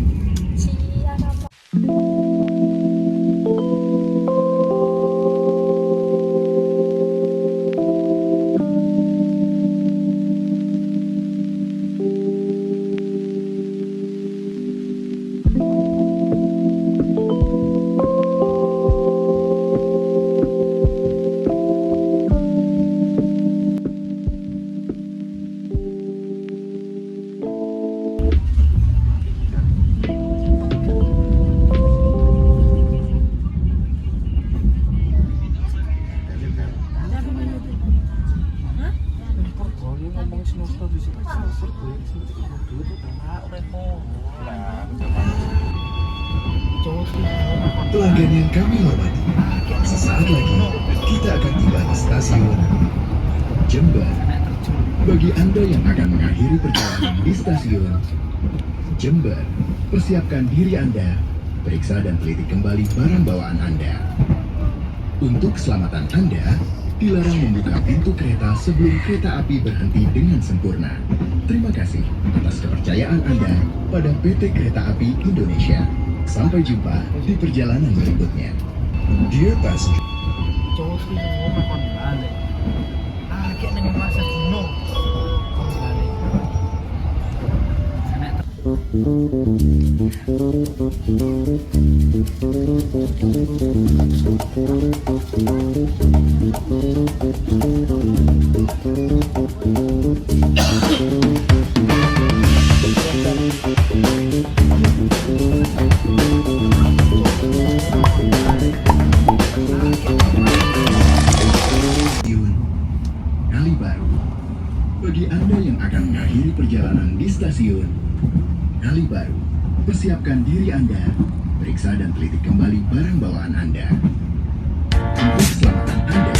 Siapa? Pelanggan yang kami hormati, sesaat lagi kita akan tiba di stasiun Jember. Bagi Anda yang akan mengakhiri perjalanan di stasiun Jember, persiapkan diri Anda, periksa dan teliti kembali barang bawaan Anda. Untuk keselamatan Anda, dilarang membuka pintu kereta sebelum kereta api berhenti dengan sempurna. Terima kasih atas kepercayaan Anda pada PT Kereta Api Indonesia. Sampai jumpa di perjalanan berikutnya. Dear passenger. Cowok sih semua makan balik. Kayak neng masa kuno. Balik. Kali baru. Bagi Anda yang akan mengakhiri perjalanan di stasiun Kali baru, persiapkan diri Anda, periksa dan teliti kembali barang bawaan Anda. Untuk keselamatan Anda,